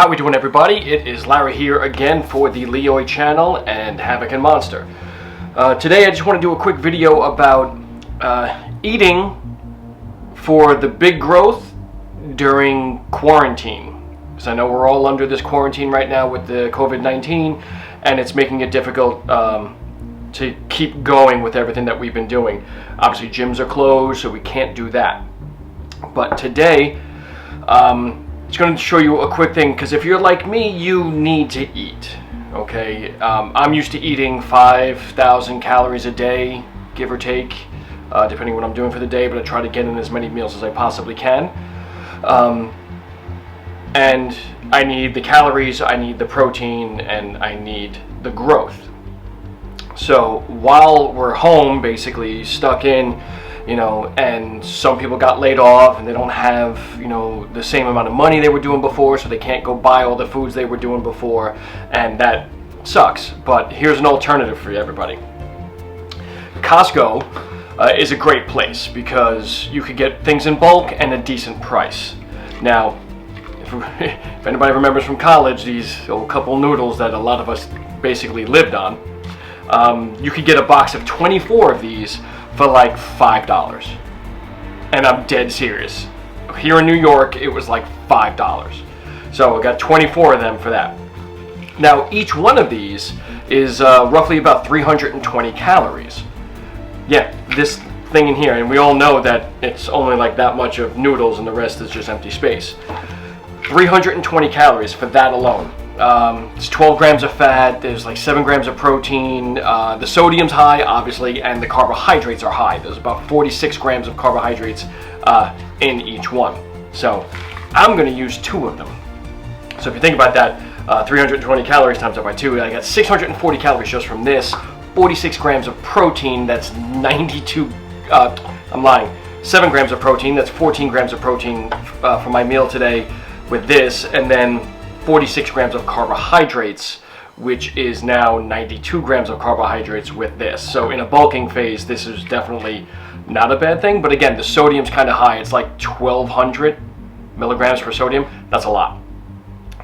How we doing, everybody? It is Larry here again for the Leoy channel and Havoc Monster. Today I just want to do a quick video about eating for the big growth during quarantine. Because I know we're all under this quarantine right now with the COVID-19, and it's making it difficult to keep going with everything that we've been doing. Obviously gyms are closed, so we can't do that. But today, it's going to show you a quick thing, because if you're like me, you need to eat, okay? I'm used to eating 5,000 calories a day, give or take, depending on what I'm doing for the day, but I try to get in as many meals as I possibly can. And I need the calories, I need the protein, and I need the growth. So while we're home, basically stuck in, and some people got laid off and they don't have, the same amount of money they were doing before, so they can't go buy all the foods they were doing before, and that sucks. But here's an alternative for everybody. Costco is a great place because you could get things in bulk and a decent price. Now, if anybody remembers from college, these old couple noodles that a lot of us basically lived on, you could get a box of 24 of these for like $5. And I'm dead serious. Here in New York, it was like $5. So I got 24 of them for that. Now, each one of these is roughly about 320 calories. Yeah, this thing in here, and we all know that it's only like that much of noodles and the rest is just empty space. 320 calories for that alone. It's 12 grams of fat, there's like 7 grams of protein, the sodium's high, obviously, and the carbohydrates are high. There's about 46 grams of carbohydrates in each one. So I'm going to use 2 of them. So if you think about that, 320 calories times up by 2, I got 640 calories just from this, 46 grams of protein, that's 92, I'm lying, 7 grams of protein, that's 14 grams of protein for my meal today with this, and then 46 grams of carbohydrates, which is now 92 grams of carbohydrates with this. So in a bulking phase, this is definitely not a bad thing. But again, the sodium's kind of high. It's like 1,200 milligrams per sodium. That's a lot.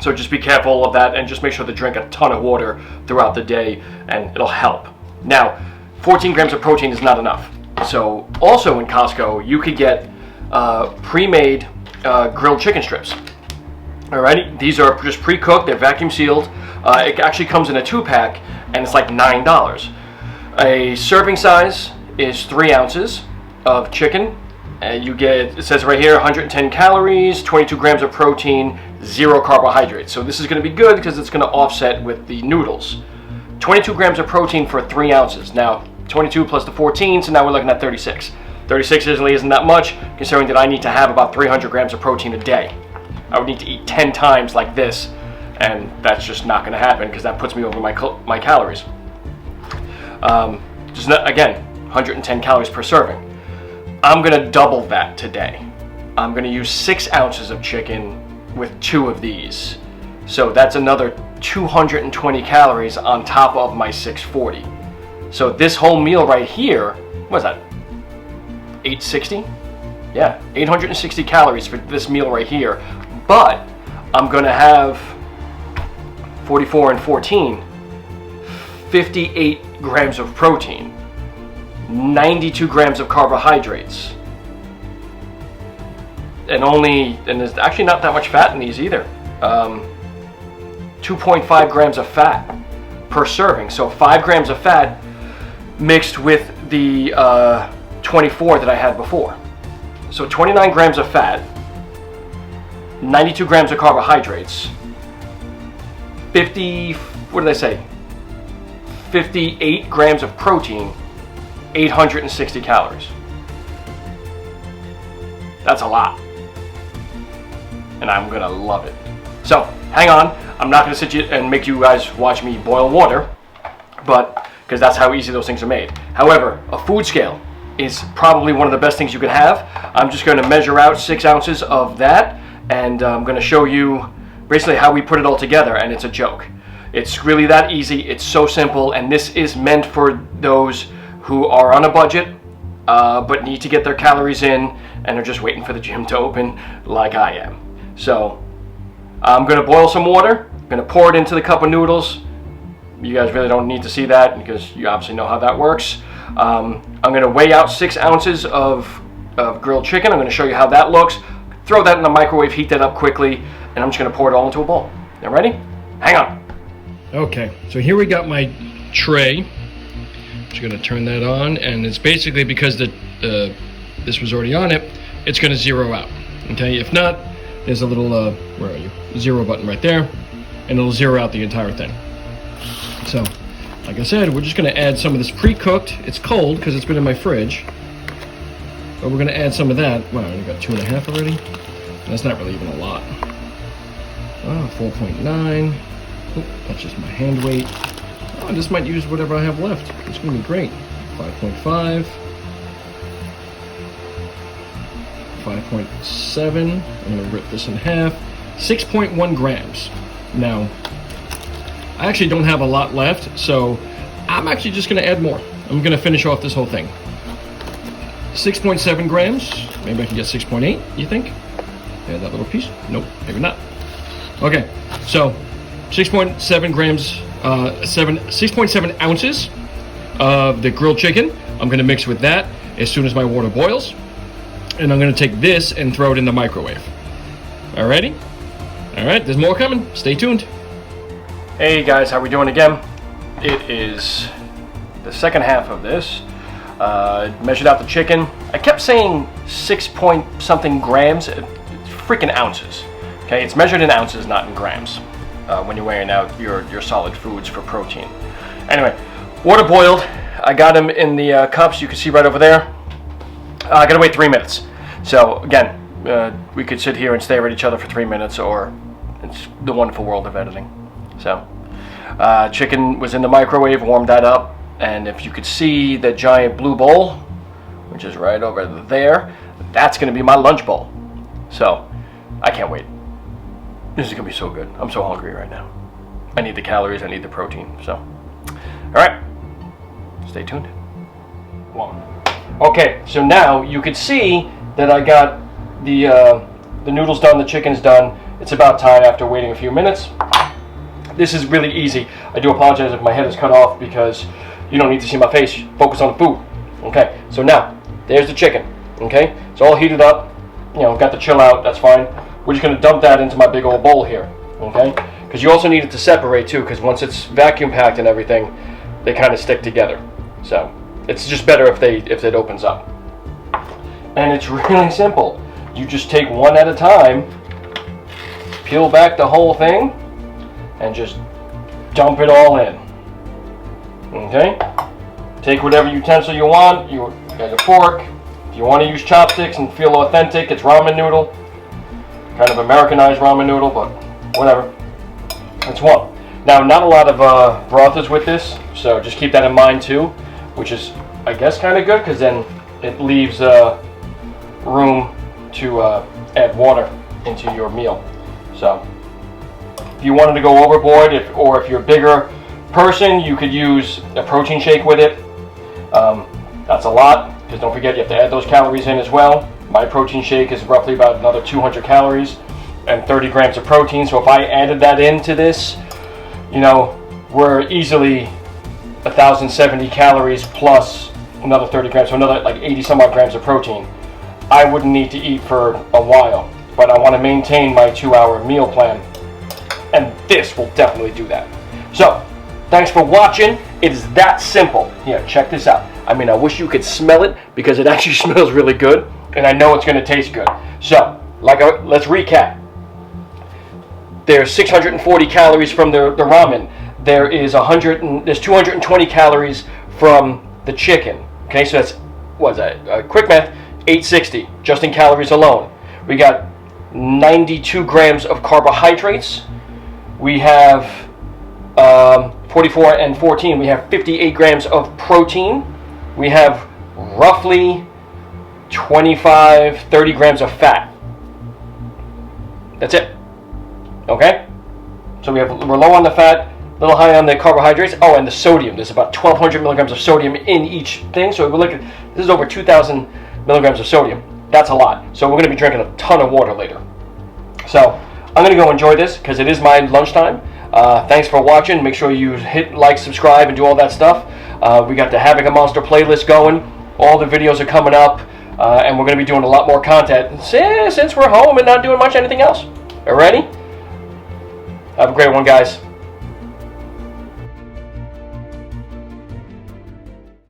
So just be careful of that, and just make sure to drink a ton of water throughout the day, and it'll help. Now, 14 grams of protein is not enough. So also in Costco, you could get pre-made grilled chicken strips. Alrighty, these are just pre-cooked, they're vacuum sealed. It actually comes in a 2-pack, and it's like $9. A serving size is 3 ounces of chicken. You get, it says right here, 110 calories, 22 grams of protein, 0 carbohydrates. So this is going to be good because it's going to offset with the noodles. 22 grams of protein for 3 ounces. Now, 22 plus the 14, so now we're looking at 36. 36 isn't that much, considering that I need to have about 300 grams of protein a day. I would need to eat 10 times like this, and that's just not going to happen because that puts me over my calories. Again, 110 calories per serving. I'm going to double that today. I'm going to use 6 ounces of chicken with 2 of these. So that's another 220 calories on top of my 640. So this whole meal right here, what is that, 860? Yeah, 860 calories for this meal right here. But I'm going to have 44 and 14, 58 grams of protein, 92 grams of carbohydrates, and there's actually not that much fat in these either. 2.5 grams of fat per serving. So 5 grams of fat mixed with the 24 that I had before. So 29 grams of fat, 92 grams of carbohydrates, 58 grams of protein, 860 calories. That's a lot. And I'm gonna love it. So, hang on. I'm not gonna sit you and make you guys watch me boil water, but because that's how easy those things are made. However, a food scale is probably one of the best things you can have. I'm just gonna measure out 6 ounces of that, and I'm going to show you basically how we put it all together, and it's a joke. It's really that easy, it's so simple, and this is meant for those who are on a budget but need to get their calories in and are just waiting for the gym to open like I am. So I'm going to boil some water. I'm going to pour it into the cup of noodles. You guys really don't need to see that because you obviously know how that works. I'm going to weigh out 6 ounces of grilled chicken. I'm going to show you how that looks. Throw that in the microwave, heat that up quickly, and I'm just going to pour it all into a bowl. You ready? Hang on. Okay, so here we got my tray. I'm just going to turn that on, and it's basically because this was already on it, it's going to zero out. Okay, if not, there's a little, where are you? Zero button right there, and it'll zero out the entire thing. So, like I said, we're just going to add some of this pre-cooked. It's cold because it's been in my fridge. But we're going to add some of that. Wow, we got 2.5 already. That's not really even a lot. 4.9. Oh, that's just my hand weight. Oh, I just might use whatever I have left. It's going to be great. 5.5. 5.7. I'm going to rip this in half. 6.1 grams. Now, I actually don't have a lot left, so I'm actually just going to add more. I'm going to finish off this whole thing. 6.7 grams. Maybe I can get 6.8, you think? Add that little piece? Nope, maybe not. Okay, so 6.7 grams, 6.7 ounces of the grilled chicken. I'm going to mix with that as soon as my water boils. And I'm going to take this and throw it in the microwave. Alrighty? Alright, there's more coming. Stay tuned. Hey guys, how we doing again? It is the second half of this. Measured out the chicken. I kept saying 6 point something grams. It's freaking ounces. Okay, it's measured in ounces, not in grams. When you're weighing out your solid foods for protein. Anyway, water boiled. I got them in the cups. You can see right over there. I gotta wait 3 minutes. So again, we could sit here and stare at each other for 3 minutes, or it's the wonderful world of editing. So, chicken was in the microwave, warmed that up. And if you could see the giant blue bowl, which is right over there, that's going to be my lunch bowl. So, I can't wait. This is going to be so good. I'm so hungry right now. I need the calories, I need the protein. So, alright, stay tuned. Okay, so now you could see that I got the noodles done, the chicken's done. It's about time after waiting a few minutes. This is really easy. I do apologize if my head is cut off because you don't need to see my face. Focus on the food. Okay, so now, there's the chicken. Okay, it's all heated up. You know, got the chill out, that's fine. We're just gonna dump that into my big old bowl here. Okay, because you also need it to separate too, because once it's vacuum packed and everything, they kind of stick together. So, it's just better if it opens up. And it's really simple. You just take one at a time, peel back the whole thing, and just dump it all in. Okay? Take whatever utensil you want. You got a fork. If you want to use chopsticks and feel authentic, it's ramen noodle. Kind of Americanized ramen noodle, but whatever. That's one. Now, not a lot of broth is with this, so just keep that in mind too, which is, I guess, kind of good because then it leaves room to add water into your meal. So, if you wanted to go overboard, or if you're a bigger person, you could use a protein shake with it. That's a lot, because don't forget you have to add those calories in as well. My protein shake is roughly about another 200 calories and 30 grams of protein. So if I added that into this, you know, we're easily 1,070 calories plus another 30 grams, so another like 80 some odd grams of protein. I wouldn't need to eat for a while, but I want to maintain my 2-hour meal plan. And this will definitely do that. So, thanks for watching. It is that simple. Here, check this out. I mean, I wish you could smell it because it actually smells really good, and I know it's going to taste good. So, let's recap. There's 640 calories from the ramen. There's 220 calories from the chicken. Okay, so that's what's that? Quick math, 860 just in calories alone. We got 92 grams of carbohydrates. We have 44 and 14. We have 58 grams of protein. We have roughly 30 grams of fat. That's it. Okay? So we're low on the fat, a little high on the carbohydrates. Oh, and the sodium. There's about 1,200 milligrams of sodium in each thing. So if we look at this, is over 2,000 milligrams of sodium. That's a lot. So we're going to be drinking a ton of water later. So I'm going to go enjoy this because it is my lunchtime. Thanks for watching. Make sure you hit like, subscribe, and do all that stuff. We got the Havoc Monster playlist going. All the videos are coming up, and we're going to be doing a lot more content since we're home and not doing much anything else. Alrighty? Have a great one, guys.